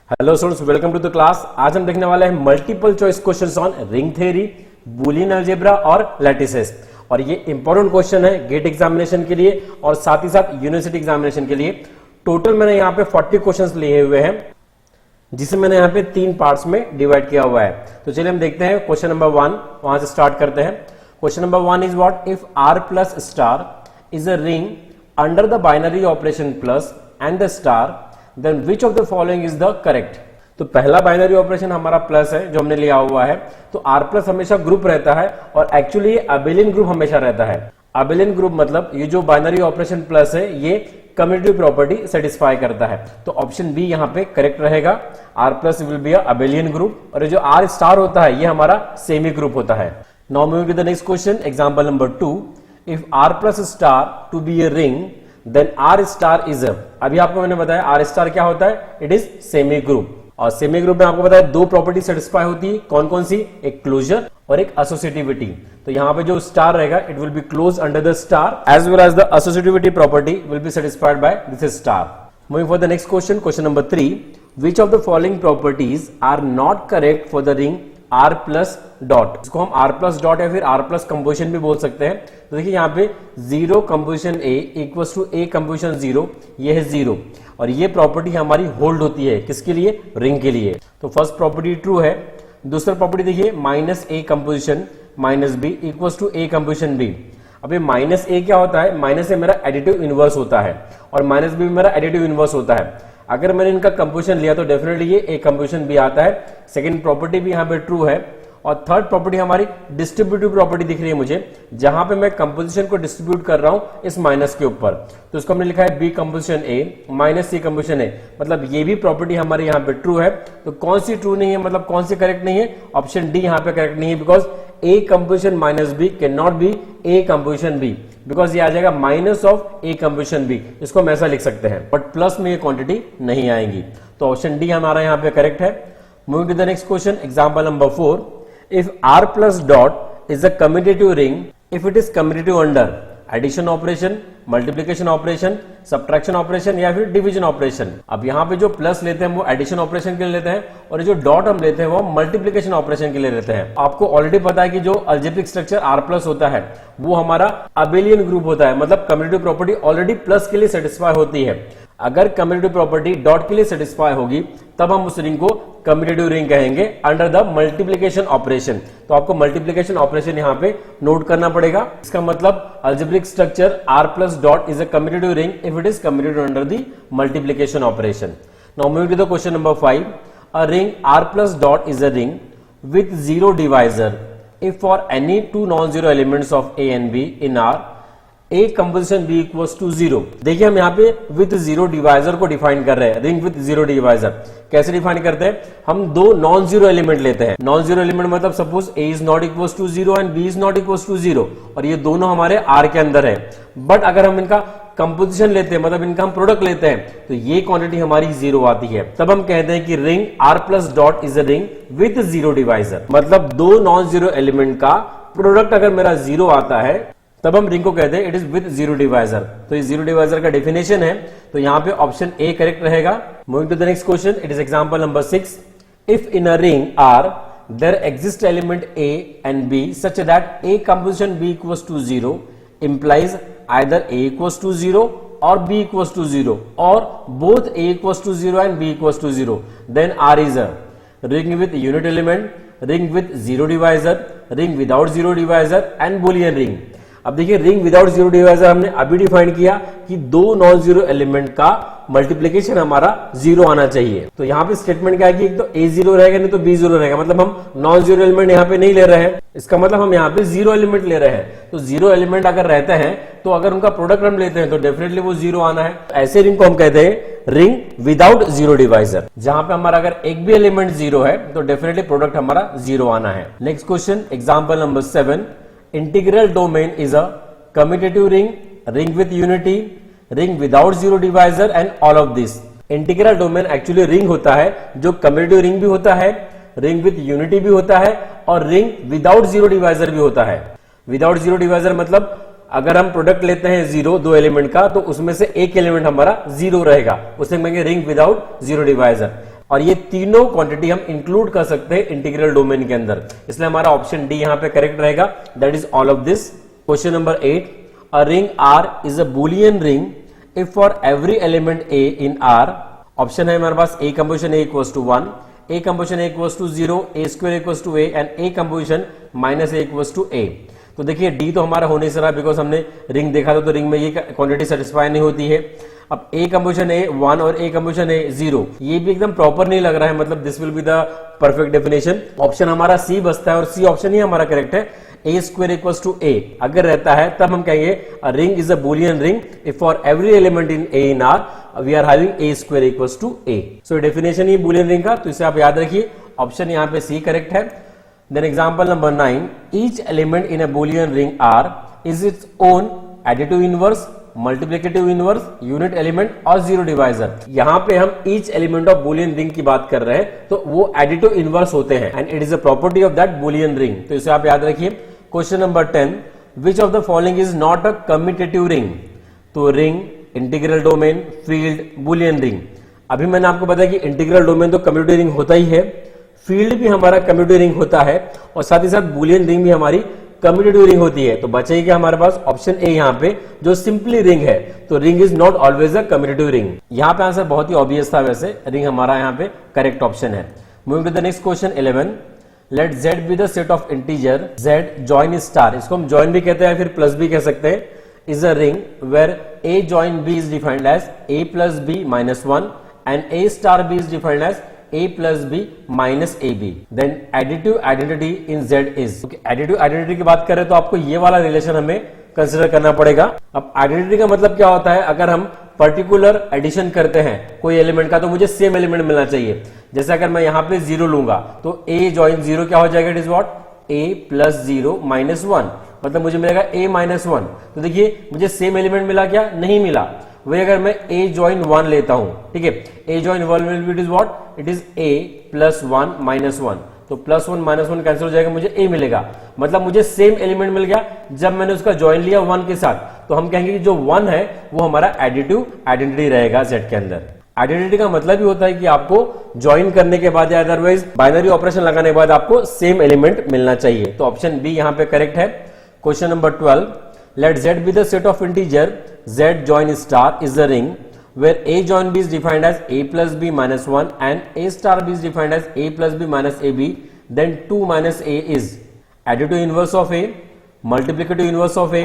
Hello students, welcome to the class. आज हम देखने वाले हैं multiple choice questions on ring theory, Boolean algebra और लैटिसेस। और ये इंपॉर्टेंट क्वेश्चन है गेट एग्जामिनेशन के लिए और साथ ही साथ यूनिवर्सिटी एग्जामिनेशन के लिए। टोटल मैंने यहाँ पे 40 क्वेश्चंस लिए हुए हैं, जिसे मैंने यहाँ पे 3 पार्ट्स में डिवाइड किया हुआ है। तो चलिए हम देखते हैं क्वेश्चन नंबर 1, वहां से स्टार्ट करते हैं। Question number 1 is what if r plus star is a ring under the binary operation plus and the star, then which of the following is the correct. तो पहला बाइनरी ऑपरेशन हमारा plus है जो हमने लिया हुआ है, तो r प्लस हमेशा ग्रुप रहता है और एक्चुअली ये अबेलियन ग्रुप हमेशा रहता है। अबेलियन ग्रुप मतलब ये जो बाइनरी ऑपरेशन प्लस है ये कम्यूटेटिव प्रॉपर्टी सेटिस्फाई करता है। तो ऑप्शन बी यहाँ पे करेक्ट रहेगा, r plus will be a abelian group. और ये जो r स्टार होता है ये हमारा सेमी ग्रुप होता है। Now moving to the next question, example number 2, if r plus star to be a ring then r star is a. अभी आपको मैंने बताया r स्टार क्या होता है, इट इज सेमी ग्रुप। और सेमी ग्रुप में आपको बताया 2 प्रॉपर्टी सेटिस्फाई होती है, कौन कौन सी, एक क्लोजर और एक एसोसिएटिविटी। तो यहाँ पे जो स्टार रहेगा it will be close under the star as well as the associativity property will be satisfied by this star. Moving for the next question, question number 3, which of the following properties are not correct for the ring r plus dot. इसको हम r plus dot या फिर r plus composition भी बोल सकते हैं। तो देखिए यहाँ पे 0 composition a equal to a composition 0, ये है 0 और ये प्रॉपर्टी हमारी होल्ड होती है किसके लिए, रिंग के लिए। तो फर्स्ट प्रॉपर्टी ट्रू है। दूसरा प्रॉपर्टी देखिए minus a composition minus b equal to a composition b। अब ये माइनस a क्या होता है, माइनस a मेरा एडिटिव इनवर्स होता है और माइनस b मेरा एडिटिव इनवर्स होता है। अगर मैंने इनका कंपोजिशन लिया तो डेफिनेटली ये एक कंपोजिशन भी आता है। सेकंड प्रॉपर्टी भी यहाँ पे ट्रू है। और थर्ड प्रॉपर्टी हमारी डिस्ट्रीब्यूटिव प्रॉपर्टी दिख रही है मुझे, जहां पे मैं कंपोजिशन को डिस्ट्रीब्यूट कर रहा हूं इस माइनस के ऊपर। तो इसको हमने लिखा है बी कंपोजिशन ए माइनस सी कंपोजिशन ए, मतलब ये भी प्रॉपर्टी हमारे यहाँ पे ट्रू है। तो कौन सी ट्रू नहीं है, मतलब कौन सी करेक्ट नहीं है, ऑप्शन डी यहाँ पे करेक्ट नहीं है, because a composition minus b can not be a composition b, because ये आ जाएगा minus of a composition b. इसको हम ऐसा लिख सकते हैं, बट प्लस में ये क्वांटिटी नहीं आएंगी। तो ऑप्शन डी हमारा यहाँ पे करेक्ट है। Moving to the next question, example number 4, if r plus dot is a commutative ring if it is commutative under addition operation, multiplication operation, subtraction operation या फिर डिवीजन ऑपरेशन। अब यहाँ पे जो प्लस लेते हैं वो एडिशन ऑपरेशन के लिए लेते हैं और जो डॉट हम लेते हैं वो मल्टीप्लिकेशन ऑपरेशन के लिए लेते हैं। आपको ऑलरेडी पता है कि जो अलजेब्रिक स्ट्रक्चर r प्लस होता है वो हमारा अबेलियन ग्रुप होता है, मतलब कम्यूटेटिव प्रॉपर्टी ऑलरेडी प्लस के लिए सेटिस्फाई होती है। अगर कम्यूटेटिव प्रॉपर्टी डॉट के लिए सेटिस्फाई होगी तब हम उस रिंग को कम्यूटेटिव रिंग कहेंगे अंडर द मल्टीप्लिकेशन ऑपरेशन। तो आपको मल्टीप्लिकेशन ऑपरेशन यहाँ पे नोट करना पड़ेगा। इसका मतलब algebraic structure r plus dot is a commutative ring if it is commutative under the multiplication operation. Now moving to the question number 5, a ring r plus dot is a ring with 0 divisor if for any 2 non-zero elements of a and b in R a composition b equals to 0। देखिए हम यहाँ पे with 0 divisor को define कर रहे हैं, ring with 0 divisor. कैसे define करते हैं, हम 2 नॉन जीरो एलिमेंट लेते हैं। नॉन जीरो एलिमेंट मतलब suppose a is not equal to 0 and b is not equal to 0 और ये दोनों हमारे R के अंदर है। बट अगर हम इनका कंपोजिशन लेते हैं, मतलब इनका हम प्रोडक्ट लेते हैं, तो ये क्वांटिटी हमारी 0 आती है। तब हम कहते हैं कि ring r plus dot is a ring with 0 divisor, मतलब 2 नॉन जीरो एलिमेंट का प्रोडक्ट अगर मेरा 0 आता है तब हम रिंग को कहते हैं इट इज विथ 0 डिवाइजर। तो ये 0 डिवाइजर का डेफिनेशन है, तो यहाँ पे ऑप्शन ए करेक्ट रहेगा। Moving to the next question, it is example number 6, if in a ring R there exist element a and b such that a composition b equals to 0 implies either a equals to 0 or b equals to 0 or both a equals to 0 and b equals to 0, then R is a ring with unit element, ring with 0 divisor, ring without 0 divisor and Boolean ring। अब देखिए ring without 0 divisor हमने अभी define किया कि 2 non zero element का multiplication हमारा 0 आना चाहिए। तो यहाँ पे स्टेटमेंट क्या है कि एक तो a 0 रहेगा नहीं तो b 0 रहेगा, मतलब हम नॉन जीरो एलिमेंट यहाँ पे नहीं ले रहे हैं। इसका मतलब हम यहाँ पे 0 एलिमेंट ले रहे हैं। तो 0 एलिमेंट अगर रहते हैं तो अगर उनका प्रोडक्ट हम लेते हैं तो डेफिनेटली वो 0 आना है। ऐसे रिंग को हम कहते हैं रिंग विदाउट 0 डिवाइजर, जहां पे हमारा अगर एक भी एलिमेंट 0 है तो डेफिनेटली प्रोडक्ट हमारा 0 आना है। Next question, example number 7, integral domain is a commutative ring, ring with unity, ring without 0 divisor and all of this। Integral domain actually ring होता है जो कम्यूटेटिव रिंग भी होता है, रिंग विथ यूनिटी भी होता है और रिंग विदाउट 0 डिवाइजर भी होता है। विदाउट 0 डिवाइजर मतलब अगर हम प्रोडक्ट लेते हैं 0 2 एलिमेंट का तो उसमें से एक एलिमेंट हमारा 0 रहेगा, उसे कहेंगे रिंग विदाउट 0 डिवाइजर। और ये तीनों क्वांटिटी हम इंक्लूड कर सकते हैं इंटीग्रल डोमेन के अंदर, इसलिए हमारा ऑप्शन डी यहां पे करेक्ट रहेगा, that is all of this. Question number 8, a ring R is a Boolean ring if for every element A in R, option है हमारे पास A composition A equals to 1, A composition A equals to 0, A square equals to A and A composition minus A equals to A। तो देखिए D तो हमारा होने से रहा बिकॉज हमने रिंग देखा था, तो रिंग में ये क्वांटिटी सेटिस्फाई नहीं होती है। अब A कंपोजिशन A 1 और A कंपोजिशन A 0, ये भी एकदम प्रॉपर नहीं लग रहा है, मतलब this will be the perfect definition. Option हमारा C बचता है और C ऑप्शन ही हमारा करेक्ट है, A square equals to A अगर रहता है तब हम कहेंगे a ring is a Boolean ring if for every element in A in R we are having A square equals to A। So definition ही Boolean ring का, तो इसे आप याद रखिए, ऑप्शन यहाँ पे C करेक्ट है। Then example number 9, each element in a Boolean ring R is its own additive inverse, multiplicative inverse, unit element और जीरो डिवाइजर। यहाँ पे हम each element of Boolean ring की बात कर रहे हैं, तो वो एडिटिव इनवर्स होते हैं and it is a property of that Boolean ring, तो इसे आप याद रखिए। Question number 10, which of the following is not a commutative ring, तो ring, integral domain, field, Boolean ring. अभी मैंने आपको बताया कि इंटीग्रल डोमेन तो कम्यूटेटिव रिंग होता ही है, फील्ड भी हमारा कम्यूटेटिव रिंग होता है और साथ ही साथ बूलियन रिंग भी हमारी कम्यूटेटिव रिंग होती है। तो बचेगी हमारे पास ऑप्शन ए यहाँ पे जो सिंपली रिंग है, तो ring is not always a commutative ring. यहाँ पे आंसर बहुत ही ऑब्वियस था, वैसे रिंग हमारा यहाँ पे करेक्ट ऑप्शन है। Moving to the next question 11, let Z be the set of integer Z join star, इसको हम जॉइन भी कहते हैं फिर प्लस भी कह सकते हैं, is a ring where A join B is defined as A plus B minus 1 and A star B is defined as A plus B minus AB, then additive identity in Z is. Additive identity की बात करें तो आपको ये वाला relation हमें consider करना पड़ेगा। अब आइडेंटिटी का मतलब क्या होता है, अगर हम पर्टिकुलर एडिशन करते हैं कोई एलिमेंट का तो मुझे सेम एलिमेंट मिलना चाहिए। जैसे अगर मैं यहाँ पे 0 लूंगा तो A जॉइन 0 क्या हो जाएगा, it is what A plus 0 minus 1, मतलब मुझे मिलेगा A माइनस 1। तो देखिए मुझे सेम एलिमेंट मिला क्या, नहीं मिला। वही अगर मैं A जॉइन 1 लेता हूं, ठीक है, A join 1 will B it is what, it is A plus 1 minus 1, तो प्लस 1 माइनस 1 कैंसिल हो जाएगा, मुझे A मिलेगा, मतलब मुझे सेम एलिमेंट मिल गया। जब मैंने उसका जॉइन लिया 1 के साथ, तो हम कहेंगे कि जो 1 है वो हमारा एडिटिव आइडेंटिटी रहेगा Z के अंदर। आइडेंटिटी का मतलब ही होता है कि आपको ज्वाइन करने के बाद या अदरवाइज बाइनरी ऑपरेशन लगाने के बाद आपको सेम एलिमेंट मिलना चाहिए, तो ऑप्शन बी यहां पे करेक्ट है। Question number 12, let Z be the set of integer Z join star is a ring where A join B is defined as A plus B minus 1 and A star B is defined as A plus B minus AB, then 2 minus A is additive inverse of A, multiplicative inverse of A,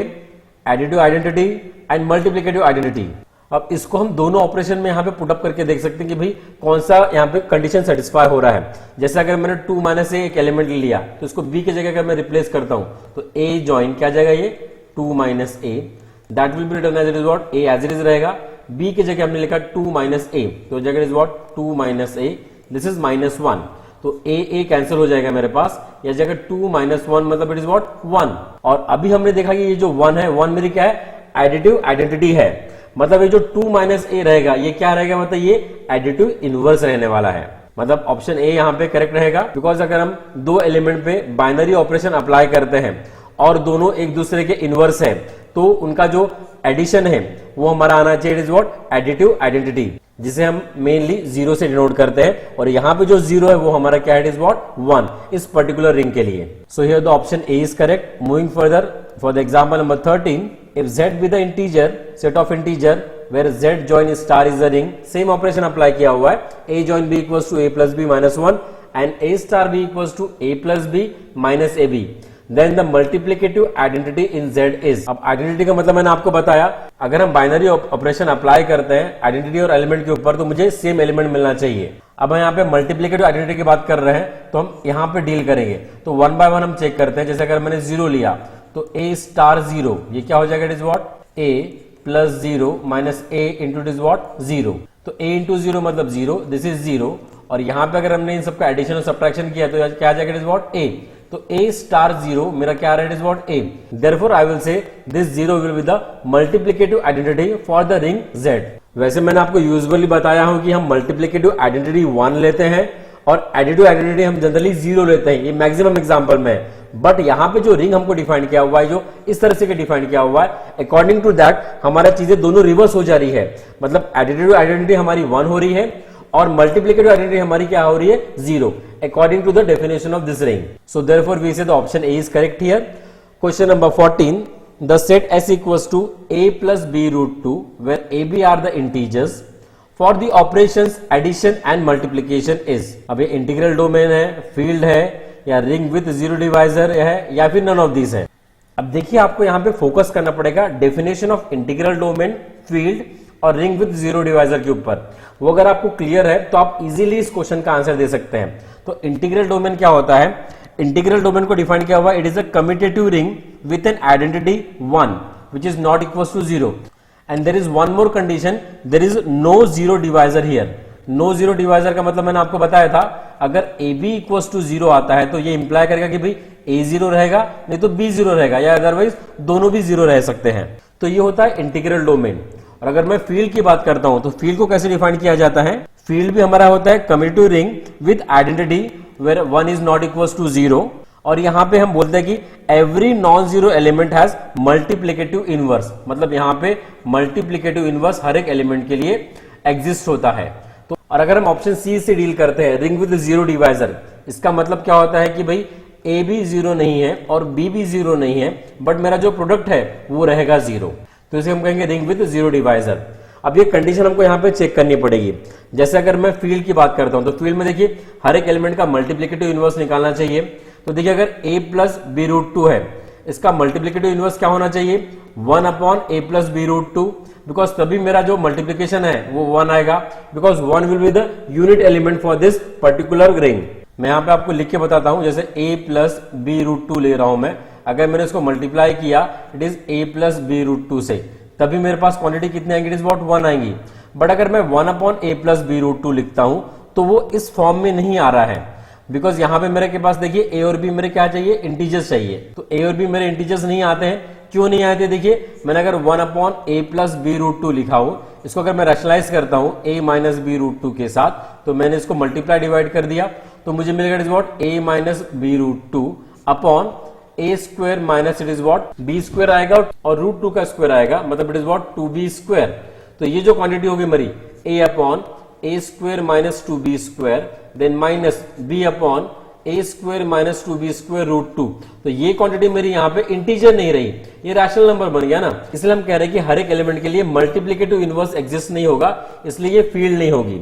additive identity and multiplicative identity। अब इसको हम दोनों operation में यहाँ पे put up करके देख सकते हैं कि भाई कौन सा यहाँ पे कंडीशन सेटिस्फाई हो रहा है। जैसे अगर मैंने 2 माइनस ए एक एलिमेंट लिया तो इसको B की जगह अगर मैं रिप्लेस करता हूं तो A जॉइन क्या जाएगा, ये 2 minus a, that will be written as it is what A as it is रहेगा। B की जगह हमने लिखा 2 माइनस ए, तो जगह is what 2 minus A, this is minus 1, तो A कैंसिल हो जाएगा मेरे पास, या जगह 2 माइनस 1 मतलब इट इज व्हाट 1। और अभी हमने देखा कि ये जो 1 है, 1 मेरी क्या है, एडिटिव आइडेंटिटी है, मतलब ये जो 2 माइनस ए रहेगा ये क्या रहेगा, मतलब ये एडिटिव इनवर्स रहने वाला है, मतलब ऑप्शन ए यहां पे करेक्ट रहेगा। बिकॉज अगर हम दो एलिमेंट पे बाइनरी ऑपरेशन अप्लाई करते हैं और दोनों एक दूसरे के इनवर्स हैं, तो उनका जो एडिशन है वो हमारा आना चाहिए, it is what additive identity, जिसे हम मेनली 0 से डिनोट करते हैं, और यहां पे जो 0 है वो हमारा क्या है, इट इज व्हाट 1 इस पर्टिकुलर रिंग के लिए। So here the option A is correct. Moving further for the example number 13, if Z be the integer set of integer where Z join star is the ring, same operation apply किया हुआ है, A join B equals to A plus B minus 1 and A star B equals to A plus B minus AB, then the multiplicative identity in Z is। अब identity का मतलब मैंने आपको बताया, अगर हम बाइनरी ऑपरेशन अप्लाई करते हैं आइडेंटिटी और एलिमेंट के ऊपर तो मुझे सेम एलिमेंट मिलना चाहिए। अब हम यहाँ पे मल्टीप्लिकेटिव आइडेंटिटी की बात कर रहे हैं तो हम यहाँ पे डील करेंगे, तो 1 बाय 1 हम चेक करते हैं। जैसे अगर मैंने 0 लिया तो A स्टार 0 ये क्या हो जाएगा, it is what A plus 0 minus A into it is what 0, तो A इंटू 0 मतलब 0, दिस इज 0, और यहाँ पे अगर हमने इन सबका एडिशन और सब्ट्रैक्शन किया तो क्या आ जाएगा, इट इज व्हाट A, तो A स्टार 0 मेरा क्या आ रहा है, it is what A, therefore I will say this 0 will be the multiplicative identity for the ring Z। वैसे मैंने आपको यूजुअली बताया हूं कि हम मल्टीप्लिकेटिव आइडेंटिटी 1 लेते हैं और एडिटिव आइडेंटिटी हम जनरली 0 लेते हैं, ये मैक्सिमम एग्जांपल में है। बट यहां पे जो रिंग हमको डिफाइन किया हुआ है, जो इस तरह से डिफाइन किया हुआ है, अकॉर्डिंग टू दैट हमारा चीजें दोनों रिवर्स हो जा रही है, मतलब एडिटिव आइडेंटिटी हमारी 1 हो रही है और मल्टीप्लिकेटिव आइडेंटिटी हमारी क्या हो रही है, 0 according to the definition of this ring. So therefore we say the option A is correct here. Question number 14. The set S equals to a plus b root 2 where a b are the integers for the operations addition and multiplication is. अब ये integral domain है, field है, या ring with zero divisor है, या फिर none of these है. अब देखिए आपको यहां पे फोकस करना पड़ेगा definition of integral domain, field और रिंग विथ जीरो डिवाइजर के ऊपर. वो अगर आपको क्लियर है तो आप इजीली इस क्वेश्चन का आंसर दे सकते हैं. तो इंटीग्रल डोमेन क्या होता है? इंटीग्रल डोमेन को डिफाइन किया हुआ, it is a commutative ring with an identity 1 which is not equals to 0, and there is one more condition, there is no zero divisor here. no zero divisor का मतलब मैंने आपको बताया था, अगर ab equals to 0 आता है तो ये इंप्लाई करेगा कि भाई a 0 रहेगा, नहीं तो b 0 रहेगा, या अदरवाइज दोनों भी 0 रह सकते हैं. तो ये होता है इंटीग्रल डोमेन. और अगर मैं फील्ड की बात करता हूं तो फील्ड को कैसे डिफाइन किया जाता है? फील्ड भी हमारा होता है commutative ring with identity where 1 is not equals to 0. और यहां पे हम बोलते हैं कि every non zero element has multiplicative inverse, मतलब यहां पे मल्टीप्लिकेटिव इनवर्स हर एक एलिमेंट के लिए एग्जिस्ट होता है. तो और अगर हम ऑप्शन सी से डील करते हैं, रिंग विद जीरो डिवाइजर, इसका मतलब क्या होता है कि भाई ए भी जीरो नहीं है और बी भी जीरो नहीं है, बट मेरा जो प्रोडक्ट है वो रहेगा 0. तो इसे हम कहेंगे रिंग विद जीरो डिवाइजर. अब ये कंडीशन हमको यहाँ पे चेक करनी पड़ेगी. जैसे अगर मैं फील्ड की बात करता हूं तो फील्ड में देखिए हर एक एलिमेंट का मल्टीप्लिकेटिव इनवर्स निकालना चाहिए. तो देखिए अगर a प्लस बी रूट 2 है, इसका मल्टीप्लिकेटिव इनवर्स क्या होना चाहिए? 1 upon a plus b root 2, because तभी मेरा जो मल्टीप्लिकेशन है वो 1 आएगा, because 1 will be the unit element for this particular ring. मैं यहाँ पे आपको लिख के बताता हूं. जैसे a प्लस बी रूट 2 ले रहा हूं मैं, अगर मैंने इसको मल्टीप्लाई किया it is a plus b root 2 से, तभी मेरे पास क्वांटिटी कितनी आएंगी? इट इज अबाउट 1 आएंगी. बट अगर मैं 1 upon a plus b root 2 लिखता हूं तो वो इस फॉर्म में नहीं आ रहा है, बिकॉज यहां पे मेरे के पास देखिए a और b मेरे क्या चाहिए? इंटीजर्स चाहिए. तो a और b मेरे इंटीजर्स नहीं आते हैं. क्यों नहीं आते? देखिए मैंने अगर 1 upon a plus b root 2 लिखा हो, इसको अगर मैं रैशनलाइज करता हूं a माइनस बी रूट 2 के साथ, तो मैंने इसको मल्टीप्लाई डिवाइड कर दिया, तो मुझे मिलेगा it is what? a minus b root 2 upon a square minus it is what? b square आएगा और रूट 2 का स्क्वायर आएगा, मतलब it is what? 2b square. तो ये जो क्वांटिटी होगी मेरी a upon a square minus 2b square, then minus b upon a square minus 2b square root 2. तो ये क्वांटिटी मेरी यहाँ पे इंटीजर नहीं रही, ये रैशनल नंबर बन गया ना. इसलिए हम कह रहे हैं कि हर एक एलिमेंट के लिए मल्टीप्लिकेटिव इनवर्स एग्जिस्ट नहीं होगा, इसलिए ये फील्ड नहीं होगी.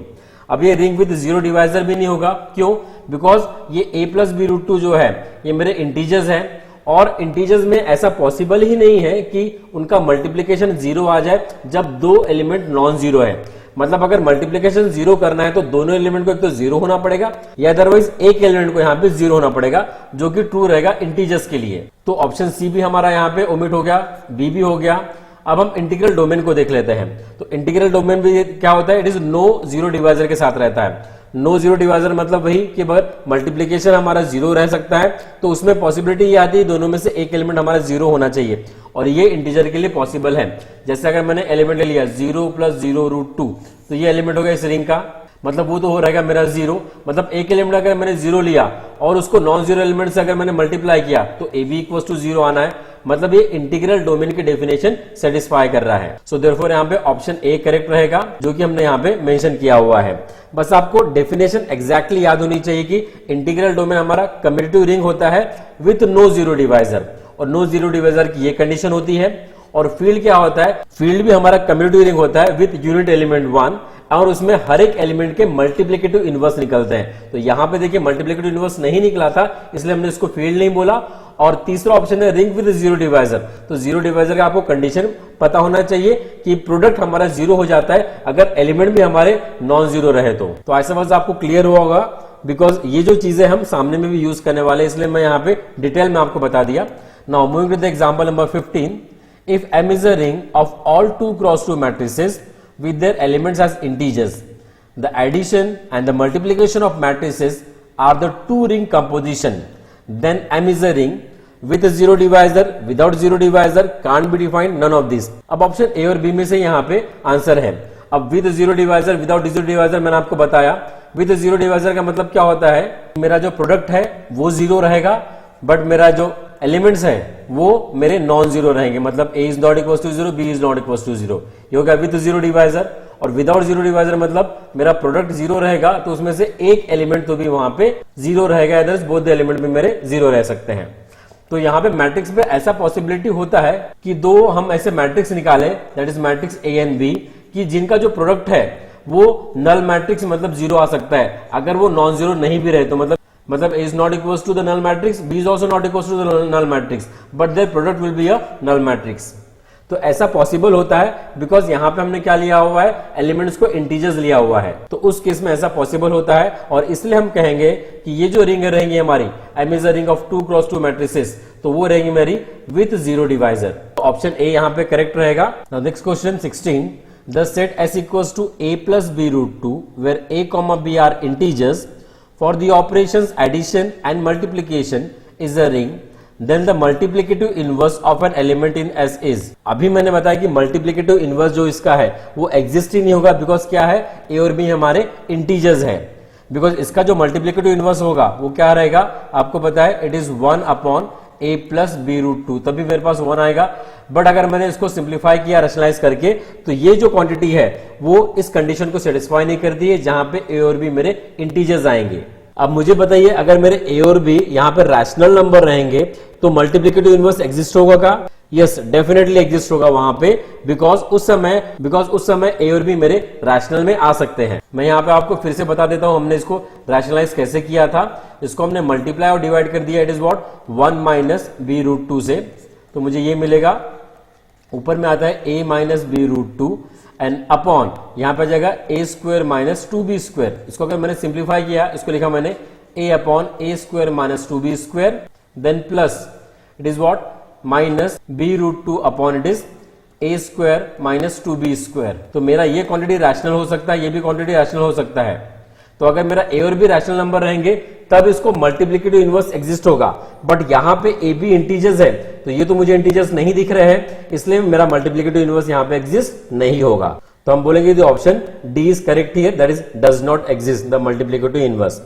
अब ये रिंग विद जीरो डिवाइजर भी नहीं होगा. क्यों? बिकॉज ये a प्लस बी रूट 2 जो है ये मेरे इंटीजर्स है, और इंटीजर्स में ऐसा पॉसिबल ही नहीं है कि उनका मल्टीप्लिकेशन 0 आ जाए जब दो एलिमेंट नॉन जीरो है. मतलब अगर मल्टीप्लिकेशन 0 करना है तो दोनों एलिमेंट को एक तो 0 होना पड़ेगा, या अदरवाइज एक एलिमेंट को यहाँ पे 0 होना पड़ेगा, जो कि ट्रू रहेगा इंटीजर्स के लिए. तो ऑप्शन सी भी हमारा यहाँ पे ओमिट हो गया, बी भी हो गया. अब हम इंटीग्रल डोमेन को देख लेते हैं. तो इंटीग्रल डोमेन भी क्या होता है? It is no zero divisor के साथ रहता है. नो जीरो डिवाइजर मतलब वही कि मल्टीप्लिकेशन हमारा 0 रह सकता है, तो उसमें पॉसिबिलिटी ये आती है दोनों में से एक एलिमेंट हमारा 0 होना चाहिए, और ये इंटीजर के लिए पॉसिबल है. जैसे अगर मैंने एलिमेंट ले लिया 0 प्लस 0 रूट 2, तो ये एलिमेंट हो गया इस रिंग का, मतलब वो तो हो रहेगा मेरा 0. मतलब एक एलिमेंट अगर मैंने 0 लिया और उसको नॉन जीरो एलिमेंट से अगर मैंने मल्टीप्लाई किया तो a b इक्वल्स टू 0 आना है. मतलब ये इंटीग्रल डोमेन की डेफिनेशन सेटिस्फाई कर रहा है. सो देयरफॉर यहाँ पे ऑप्शन ए करेक्ट रहेगा, जो कि हमने यहाँ पे मेंशन किया हुआ है. बस आपको डेफिनेशन एग्जैक्टली याद होनी चाहिए कि इंटीग्रल डोमेन हमारा कम्यूटेटिव रिंग होता है विथ नो जीरो डिवाइजर, और नो जीरो डिवाइजर की ये कंडीशन होती है. और फील्ड क्या होता है? फील्ड भी हमारा कम्यूटेटिव रिंग होता है विथ यूनिट एलिमेंट 1, और उसमें हर एक एलिमेंट के मल्टीप्लिकेटिव इनवर्स निकलते हैं. तो यहां पे देखिए मल्टीप्लिकेटिव इनवर्स नहीं निकला था, इसलिए हमने इसको फील्ड नहीं बोला. और तीसरा ऑप्शन है रिंग विद जीरो डिवाइजर. तो जीरो डिवाइजर का आपको कंडीशन पता होना चाहिए कि प्रोडक्ट हमारा 0 हो जाता है अगर एलिमेंट भी हमारे नॉन जीरो रहे. तो ऐसा बस आपको क्लियर हुआ होगा, बिकॉज ये जो चीजें हम सामने में भी यूज करने वाले, इसलिए मैं यहाँ पे डिटेल में आपको बता दिया. Now moving to the example number 15. If M is a ring of all 2 cross 2 matrices with their elements as integers, the addition and the multiplication of matrices are the two ring composition, then M is a ring with a zero divisor, without zero divisor, can't be defined, none of these. अब option A और B में से यहाँ पे answer है. अब with zero divisor, without zero divisor मैंने आपको बताया. विद जीरो डिवाइजर का मतलब क्या होता है? मेरा जो प्रोडक्ट है वो 0 रहेगा, बट मेरा जो एलिमेंट्स हैं वो मेरे नॉन जीरो रहेंगे. मतलब a is not equal to 0, b is not equal to 0. ये होगा विद जीरो डिवाइजर. और विदाउट जीरो डिवाइजर मतलब मेरा प्रोडक्ट जीरो रहेगा तो उसमें से एक एलिमेंट तो भी वहां पे जीरो रहेगा, अदर्स बोथ द एलिमेंट भी मेरे जीरो रह सकते हैं। तो यहाँ पे मैट्रिक्स पे ऐसा पॉसिबिलिटी होता है कि दो हम ऐसे मैट्रिक्स निकाले, that is matrix A and B, कि जिनका जो प्रोडक्ट है वो नल मैट्रिक्स मतलब जीरो आ सकता है। अगर वो नॉन जीरो नहीं भी रहे तो मतलब A is not equals to the null matrix, B is also not equals to the null matrix, but their product will be a null matrix। तो ऐसा पॉसिबल होता है बिकॉज यहाँ पे हमने क्या लिया हुआ है, एलिमेंट्स को इंटीजर्स लिया हुआ है, तो उस केस में ऐसा पॉसिबल होता है। और इसलिए हम कहेंगे कि ये जो रिंग रहेंगी हमारी M is a ring of 2 cross 2 matrices, तो वो रहेंगी मेरी with zero divisor. Option A यहाँ पे करेक्ट रहेगा। Next question 16, the set S equals to a plus b root 2 where a comma b are integers for the operations addition and multiplication is a ring, then the multiplicative inverse of an element in S is। अभी मैंने बताया कि multiplicative inverse जो इसका है वो exist ही नहीं होगा, बिकॉज क्या है, a और b हमारे इंटीजर्स है। बिकॉज इसका जो मल्टीप्लिकेटिव इनवर्स होगा वो क्या रहेगा, आपको पता है it is 1 upon a plus b root 2, तभी मेरे पास 1 आएगा। बट अगर मैंने इसको सिंप्लीफाई किया रैशनलाइज करके तो ये जो क्वांटिटी है वो इस कंडीशन को सेटिस्फाई नहीं करती है जहां पे a और b मेरे इंटीजर्स आएंगे। अब मुझे बताइए, अगर मेरे a और b यहां पे रैशनल नंबर रहेंगे तो मल्टीप्लिकेटिव इनवर्स एग्जिस्ट होगा का? यस, डेफिनेटली एग्जिस्ट होगा वहां पे, बिकॉज उस समय a और b मेरे रैशनल में आ सकते हैं। मैं यहाँ पे आपको फिर से बता देता हूं हमने इसको रैशनलाइज कैसे किया था। इसको हमने मल्टीप्लाई और डिवाइड कर दिया, it is what 1 minus b root 2 से, तो मुझे ये मिलेगा, ऊपर में आता है a minus b root 2 and upon यहां पे जाएगा a square minus 2b square. इसको अगर मैंने सिंप्लीफाई किया, इसको लिखा मैंने a upon a square minus 2b square, then plus it is what minus b root 2 upon it is a square minus 2b square. तो मेरा ये क्वांटिटी रैशनल हो सकता है, ये भी क्वांटिटी रैशनल हो सकता है। तो अगर मेरा a और b रैशनल नंबर रहेंगे तब इसको मल्टीप्लिकेटिव इनवर्स एग्जिस्ट होगा, बट यहां पे a b इंटीजर्स है तो ये तो मुझे इंटीजर्स नहीं दिख रहे हैं, इसलिए मेरा मल्टीप्लिकेटिव इनवर्स यहां पे एग्जिस्ट नहीं होगा। तो हम बोलेंगे the option D is correct here, that is does not exist the multiplicative inverse.